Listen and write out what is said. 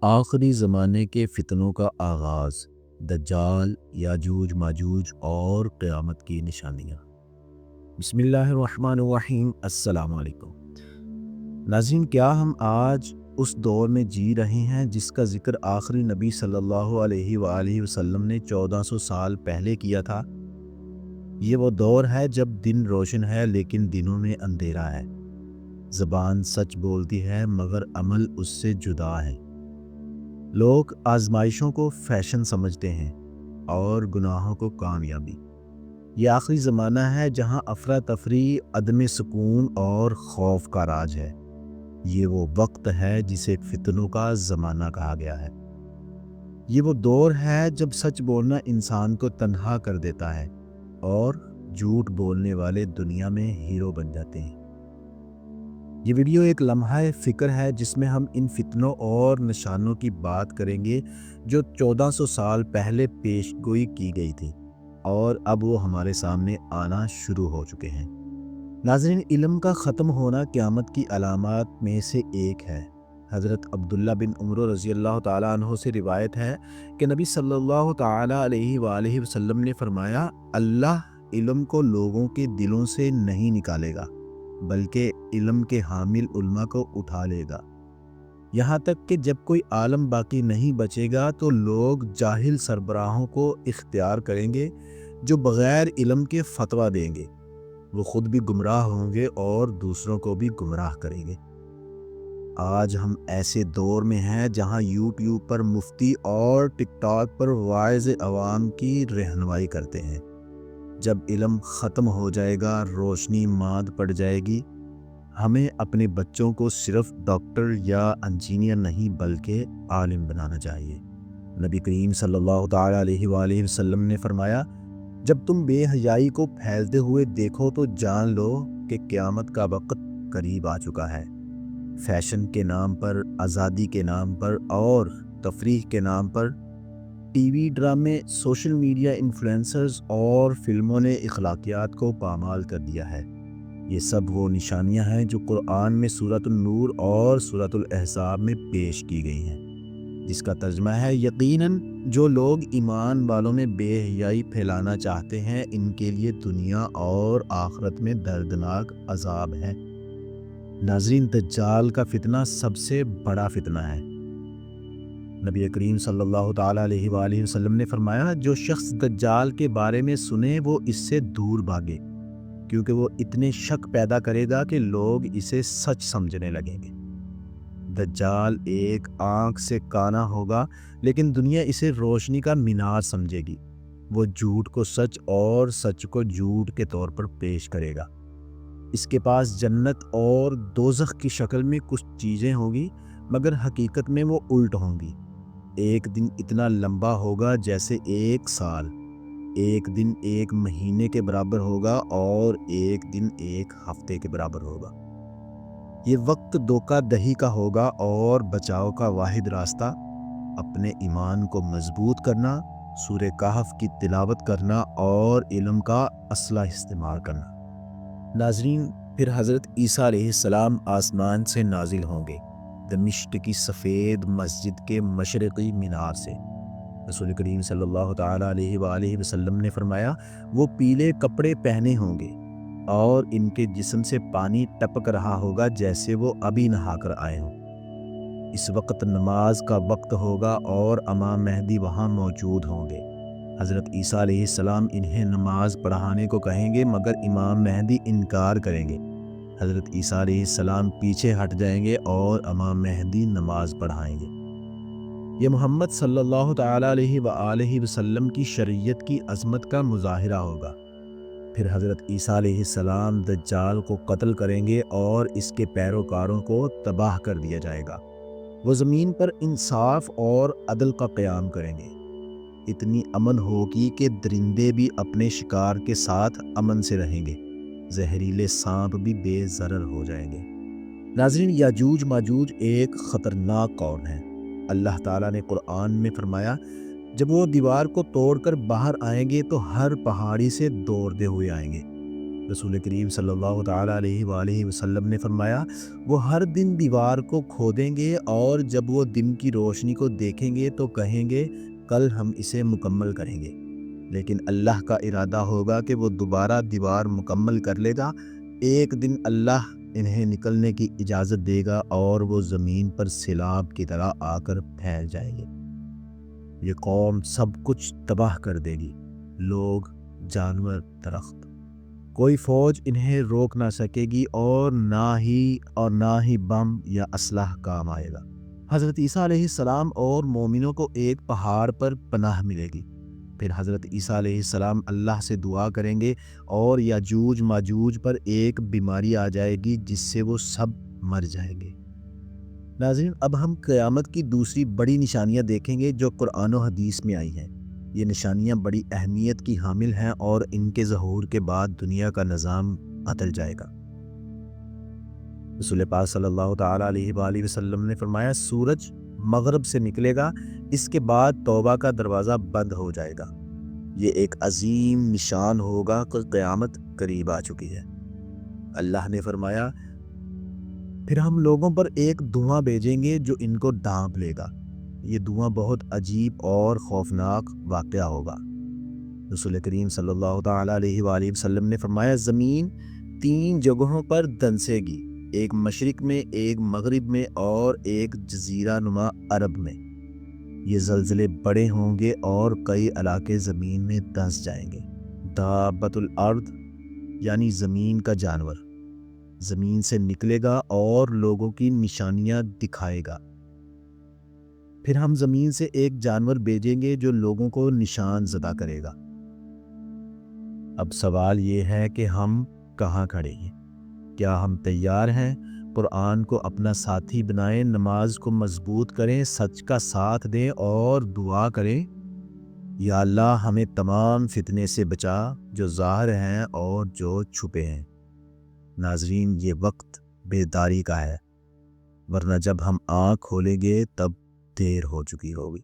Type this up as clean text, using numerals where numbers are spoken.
آخری زمانے کے فتنوں کا آغاز، دجال، یاجوج ماجوج اور قیامت کی نشانیاں۔ بسم اللہ الرحمن الرحیم۔ السلام علیکم ناظرین، کیا ہم آج اس دور میں جی رہے ہیں جس کا ذکر آخری نبی صلی اللہ علیہ وآلہ وسلم نے 1400 سال پہلے کیا تھا؟ یہ وہ دور ہے جب دن روشن ہے لیکن دنوں میں اندھیرا ہے، زبان سچ بولتی ہے مگر عمل اس سے جدا ہے، لوگ آزمائشوں کو فیشن سمجھتے ہیں اور گناہوں کو کامیابی۔ یہ آخری زمانہ ہے جہاں افراتفری، عدم سکون اور خوف کا راج ہے۔ یہ وہ وقت ہے جسے فتنوں کا زمانہ کہا گیا ہے۔ یہ وہ دور ہے جب سچ بولنا انسان کو تنہا کر دیتا ہے اور جھوٹ بولنے والے دنیا میں ہیرو بن جاتے ہیں۔ یہ ویڈیو ایک لمحہ فکر ہے جس میں ہم ان فتنوں اور نشانوں کی بات کریں گے جو 1400 سال پہلے پیش گوئی کی گئی تھی اور اب وہ ہمارے سامنے آنا شروع ہو چکے ہیں۔ ناظرین، علم کا ختم ہونا قیامت کی علامات میں سے ایک ہے۔ حضرت عبداللہ بن عمر رضی اللہ تعالیٰ عنہ سے روایت ہے کہ نبی صلی اللہ تعالیٰ علیہ وآلہ وسلم نے فرمایا، اللہ علم کو لوگوں کے دلوں سے نہیں نکالے گا بلکہ علم کے حامل علماء کو اٹھا لے گا، یہاں تک کہ جب کوئی عالم باقی نہیں بچے گا تو لوگ جاہل سربراہوں کو اختیار کریں گے جو بغیر علم کے فتویٰ دیں گے۔ وہ خود بھی گمراہ ہوں گے اور دوسروں کو بھی گمراہ کریں گے۔ آج ہم ایسے دور میں ہیں جہاں یوٹیوب پر مفتی اور ٹک ٹاک پر واعظ عوام کی رہنمائی کرتے ہیں۔ جب علم ختم ہو جائے گا، روشنی ماند پڑ جائے گی۔ ہمیں اپنے بچوں کو صرف ڈاکٹر یا انجینئر نہیں بلکہ عالم بنانا چاہیے۔ نبی کریم صلی اللہ تعالیٰ علیہ وآلہ وسلم نے فرمایا، جب تم بے حیائی کو پھیلتے ہوئے دیکھو تو جان لو کہ قیامت کا وقت قریب آ چکا ہے۔ فیشن کے نام پر، آزادی کے نام پر اور تفریح کے نام پر ٹی وی ڈرامے، سوشل میڈیا انفلوئنسرز اور فلموں نے اخلاقیات کو پامال کر دیا ہے۔ یہ سب وہ نشانیاں ہیں جو قرآن میں سورۃ النور اور سورۃ الاحزاب میں پیش کی گئی ہیں، جس کا ترجمہ ہے، یقیناً جو لوگ ایمان والوں میں بے حیائی پھیلانا چاہتے ہیں ان کے لیے دنیا اور آخرت میں دردناک عذاب ہے۔ ناظرین، دجال کا فتنہ سب سے بڑا فتنہ ہے۔ نبی کریم صلی اللہ تعالیٰ علیہ وآلہ وسلم نے فرمایا، جو شخص دجال کے بارے میں سنے وہ اس سے دور بھاگے، کیونکہ وہ اتنے شک پیدا کرے گا کہ لوگ اسے سچ سمجھنے لگیں گے۔ دجال ایک آنکھ سے کانا ہوگا لیکن دنیا اسے روشنی کا مینار سمجھے گی۔ وہ جھوٹ کو سچ اور سچ کو جھوٹ کے طور پر پیش کرے گا۔ اس کے پاس جنت اور دوزخ کی شکل میں کچھ چیزیں ہوں گی مگر حقیقت میں وہ الٹ ہوں گی۔ ایک دن اتنا لمبا ہوگا جیسے ایک سال، ایک دن ایک مہینے کے برابر ہوگا اور ایک دن ایک ہفتے کے برابر ہوگا۔ یہ وقت دھوکہ دہی کا ہوگا اور بچاؤ کا واحد راستہ اپنے ایمان کو مضبوط کرنا، سورہ کہف کی تلاوت کرنا اور علم کا اسلحہ استعمال کرنا۔ ناظرین، پھر حضرت عیسیٰ علیہ السلام آسمان سے نازل ہوں گے، دمشق کی سفید مسجد کے مشرقی مینار سے۔ رسول کریم صلی اللہ تعالیٰ علیہ وآلہ وسلم نے فرمایا، وہ پیلے کپڑے پہنے ہوں گے اور ان کے جسم سے پانی ٹپک رہا ہوگا جیسے وہ ابھی نہا کر آئے ہوں۔ اس وقت نماز کا وقت ہوگا اور امام مہدی وہاں موجود ہوں گے۔ حضرت عیسیٰ علیہ السلام انہیں نماز پڑھانے کو کہیں گے مگر امام مہدی انکار کریں گے۔ حضرت عیسیٰ علیہ السلام پیچھے ہٹ جائیں گے اور امام مہدی نماز پڑھائیں گے۔ یہ محمد صلی اللہ تعالیٰ علیہ وآلہ وسلم کی شریعت کی عظمت کا مظاہرہ ہوگا۔ پھر حضرت عیسیٰ علیہ السلام دجال کو قتل کریں گے اور اس کے پیروکاروں کو تباہ کر دیا جائے گا۔ وہ زمین پر انصاف اور عدل کا قیام کریں گے۔ اتنی امن ہوگی کہ درندے بھی اپنے شکار کے ساتھ امن سے رہیں گے، زہریلے سانپ بھی بے ضرر ہو جائیں گے۔ ناظرین، یاجوج ماجوج ایک خطرناک قوم ہے۔ اللہ تعالیٰ نے قرآن میں فرمایا، جب وہ دیوار کو توڑ کر باہر آئیں گے تو ہر پہاڑی سے دوڑتے ہوئے آئیں گے۔ رسول کریم صلی اللہ تعالیٰ علیہ وآلہ وسلم نے فرمایا وہ ہر دن دیوار کو کھودیں گے اور جب وہ دن کی روشنی کو دیکھیں گے تو کہیں گے کل ہم اسے مکمل کریں گے، لیکن اللہ کا ارادہ ہوگا کہ وہ دوبارہ دیوار مکمل کر لے گا۔ ایک دن اللہ انہیں نکلنے کی اجازت دے گا اور وہ زمین پر سیلاب کی طرح آ کر پھیل جائیں گے۔ یہ قوم سب کچھ تباہ کر دے گی، لوگ، جانور، درخت، کوئی فوج انہیں روک نہ سکے گی اور نہ ہی بم یا اسلحہ کام آئے گا۔ حضرت عیسیٰ علیہ السلام اور مومنوں کو ایک پہاڑ پر پناہ ملے گی۔ پھر حضرت عیسیٰ علیہ السلام اللہ سے دعا کریں گے اور یاجوج ماجوج پر ایک بیماری آ جائے گی جس سے وہ سب مر جائیں گے۔ ناظرین، اب ہم قیامت کی دوسری بڑی نشانیاں دیکھیں گے جو قرآن و حدیث میں آئی ہیں۔ یہ نشانیاں بڑی اہمیت کی حامل ہیں اور ان کے ظہور کے بعد دنیا کا نظام بدل جائے گا۔ رسول پاک صلی اللہ تعالیٰ علیہ وآلہ وسلم نے فرمایا سورج مغرب سے نکلے گا، اس کے بعد توبہ کا دروازہ بند ہو جائے گا۔ یہ ایک عظیم نشان ہوگا کہ قیامت قریب آ چکی ہے۔ اللہ نے فرمایا پھر ہم لوگوں پر ایک دھواں بھیجیں گے جو ان کو ڈھانپ لے گا۔ یہ دھواں بہت عجیب اور خوفناک واقعہ ہوگا۔ رسول کریم صلی اللہ تعالیٰ علیہ وآلہ وسلم نے فرمایا زمین 3 جگہوں پر دھنسے گی، ایک مشرق میں، ایک مغرب میں اور ایک جزیرہ نما عرب میں۔ یہ زلزلے بڑے ہوں گے اور کئی علاقے زمین میں دھنس جائیں گے۔ دابۃ الارض یعنی زمین کا جانور زمین سے نکلے گا اور لوگوں کی نشانیاں دکھائے گا۔ پھر ہم زمین سے ایک جانور بھیجیں گے جو لوگوں کو نشان زدہ کرے گا۔ اب سوال یہ ہے کہ ہم کہاں کھڑے ہیں؟ کیا ہم تیار ہیں؟ قرآن کو اپنا ساتھی بنائیں، نماز کو مضبوط کریں، سچ کا ساتھ دیں اور دعا کریں، یا اللہ ہمیں تمام فتنے سے بچا جو ظاہر ہیں اور جو چھپے ہیں۔ ناظرین، یہ وقت بیداری کا ہے، ورنہ جب ہم آنکھ کھولیں گے تب دیر ہو چکی ہوگی۔